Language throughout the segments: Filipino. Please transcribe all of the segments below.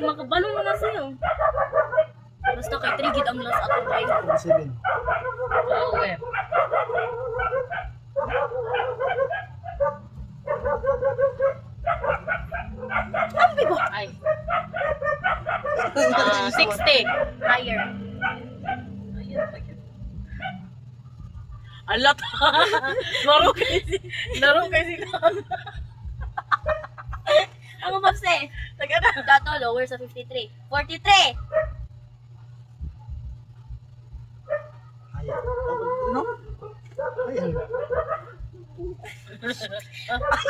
makabalo na na sa'yo. Basta kay 3 gid ang last ato bay. 7. Lower. Ang bigo. Ay. 60. Higher. Alat. Laro kasi Ang mabse. Taga na. Dato lower sa 53. 43. Ayan. Ano? Ayan.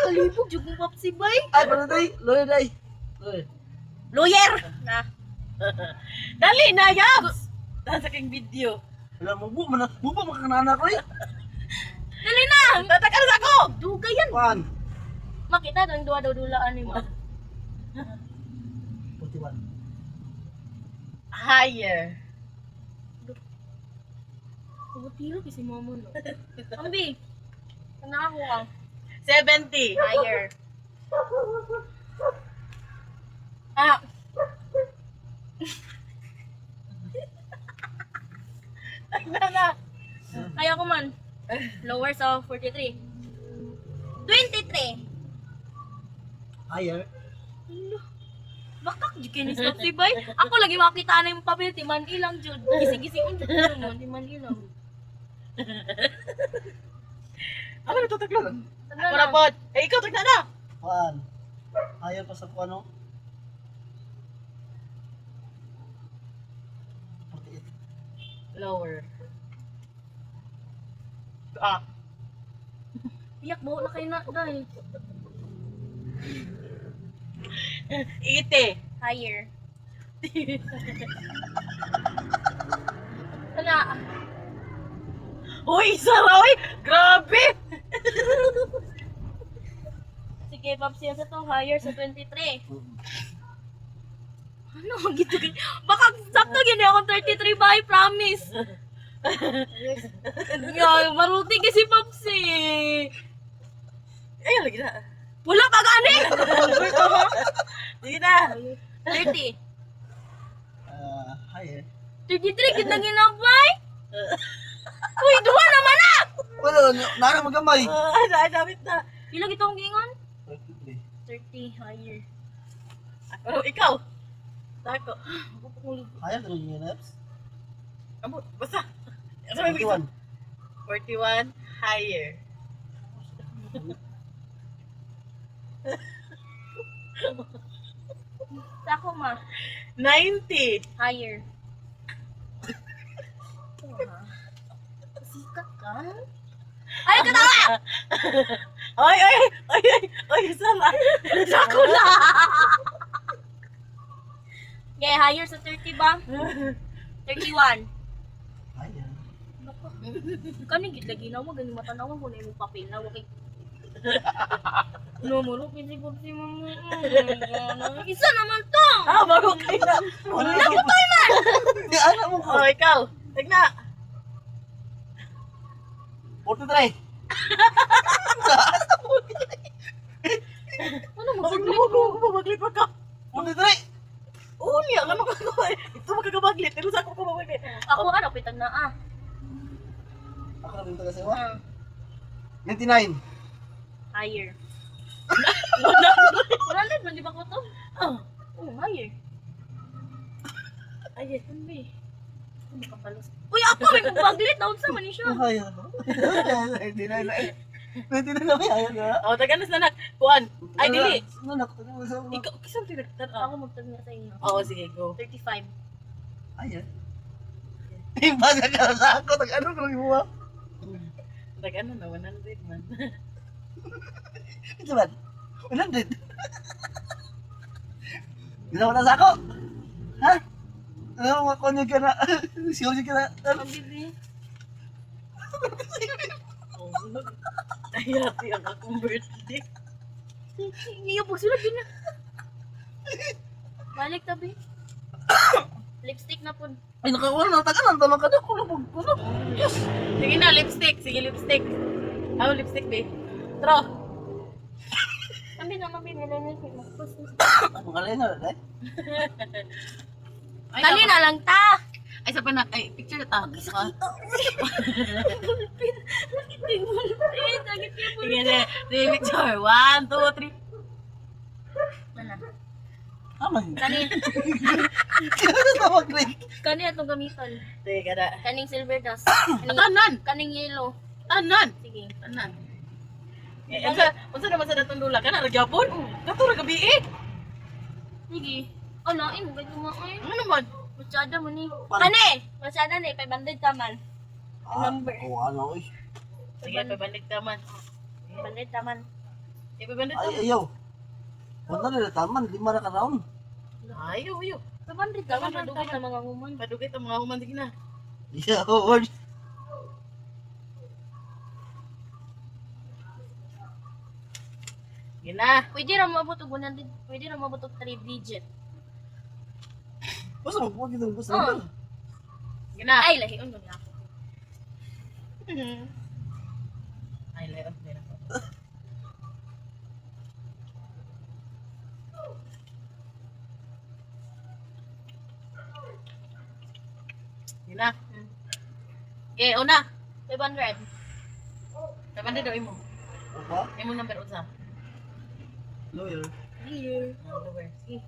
Kalibog jud mo papsi bay. Ay, pero day. Loy, day. Loy. Lawyer. Na. Dali na, Yabs! Nasa king video. Wala mo bu man. Bubo makanana ko eh. Dali na. Tatakan sa ako! Dugay yan. 1. Makita ng duwa daw dulaan ni mo. 41. Higher. Tiro kasi mo mo no. Ambi. Kana ako ang 70. higher. Ah. Tagna na. Kaya ko man. Lower sa 43. 23. Higher. Bakak jud kini stop si bay. Ako lagi makita na yung papel timan ilang jud. Gising-gising jud mo timan ilang. Ano na tataglan? Tanda Ako na. na pod. Eh, ikaw tagna na. 1. Higher pa sa ano? 48. Lower. Ah. Iyak mo na kayo na dai. 80. Higher. Kana. Uy, saroy! Grabe! Sige, papsiya sa to higher sa 23. Ano gito? Baka sakto gini ako 33 ba? I promise. Yan, maruti kasi Papsi. Ay, lagi na. Wala pa gani. Sige na. 30. Higher. 33 kita ginabay. Uy, duwa naman na. Wala, nara magamay. Damit na. Ilang itong gingon? 33. 30 higher. Ako, ikaw. Tako. Higher talaga yung naps. Amo, basta. Ano may bisa? 41. 41. Higher. Sako ma. 90. Higher. Sikat ka? Ay, katawa! Ay, ay, ay, ay, ay, sama. Tako na. Okay, higher sa 30 ba? 31. Higher. Kani gid lagi na mo gani matanawan ko na imong papel na wakay. No mo ro pili ko si mo. Isa naman to. Ah, bago kayo na. Wala na ko. Di anak mo ko. Oh, ikaw. Tigna. 43. Ano mo Maglit pa ka. 43. Uli, ang ano ka ko eh. Ito magkakabaglit. Pero sa ako kumabaglit. Ako ano pitag na ah. Ako na rin taga sayo. Ah, 99. higher. Wala din man di ba ko to? Oh. Oh, higher. Ay, Hindi. Ano ka palos? Uy, ako may pagbagglit na unsa man ni siya. Higher. 99 na eh. 99 na may higher na. oh, taganas na nak. Kuan. Ay, dili. Ano na ko taga sa mga. Ikaw, kisang tinagtan. Ako magtag na sa inyo. Oo, sige, go. 35. Higher. Ibaga ka sa ako. Taga ano ko lang ibuwa. Tag ano na, 100 man. Ito ba? 100. Ginawa na sa ako. Ha? Ano mo konyo ka na? Siyaw siya ka na. Ang bibi. Oh, ay, happy ang akong birthday. Iyo po sila gina. Balik tabi. Lipstick na po. Ay nakawala na. Taga nang tanong ka na. Kulubog ko na. Yes. Sige na, lipstick. Sige, lipstick. Ano lipstick, be? Tro. Kami na mabibili ni Marcos. Ang galing na, eh. Dali na lang ta. Ay, sa panak. Ay, picture na ta. Sakit yung bulpin. Sakit yung bulpin. Sige, sige, picture. 1, 2, 3. Mana? Aman. Kani, Kaya na mag-click. kani atong gamiton. Sige, kada. Kaning silver dust. Tanan! Kaning yellow. Tanan! Sige. Tanan. Eh, unsa naman sa datong dula? Kana, ragyapon? Kato, ragabi eh. Sige. Oh, nain. Ba't mo nga Ano naman? Masyada mo ni. Kani! Masyada ni. 500 taman. Number. Oo, ano, eh. Sige, pabandig taman. 500 taman. Sige, pabandig Ay, taman. ayaw. Wala na taman, 5 na ka round. Ayaw, ayaw. 500 taman. Nadugit na mga human. Padugit ang mga human. Sige na. Yeah, oo. Sige na. Pwede ra mabot og 100. Pwede ra mabot og 3 digit. Basta mo, huwag itong gusto. Oo. Sige na. Ay, lahion mo niya ako. Ay, layas, layas. Sige na. Okay, una. 500. Pabandig daw imo. Apa? Imo number unsa? Lawyer. Here. Lower. Sige.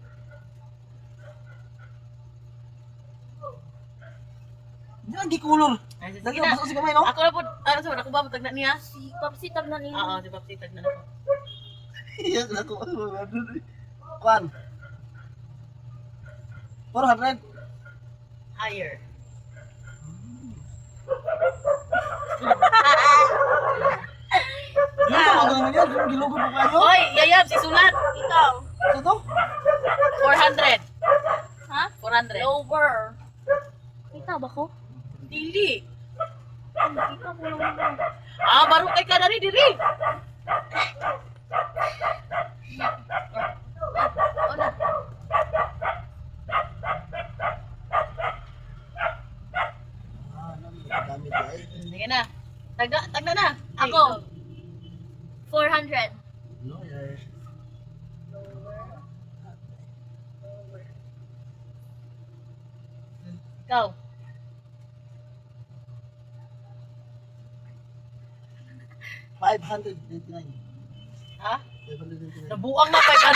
Hindi lang gikulor. Ay, sige Lagi na. basta si kamay, no? Ako na po, ano sa ako ba tag na niya? Si Papsitag na ninyo. Oo, di ba tag na ako. Iya, ako. Kwan. 400. Higher. Yung mga ganyan, yung gilugo mo kayo. Hoy, yayab si sulat. Ikaw. Ito to? 400. Ha? 400. Lower. Kita ba ko? Dili. Kita ko lang ba? Ah, baru kay ka dari diri. Ano? Ah, dami tayo. Sige na. Tagna na. Ako. 400. Lawyer. Ikaw. $599. Ha? $599. Nabuang na 500.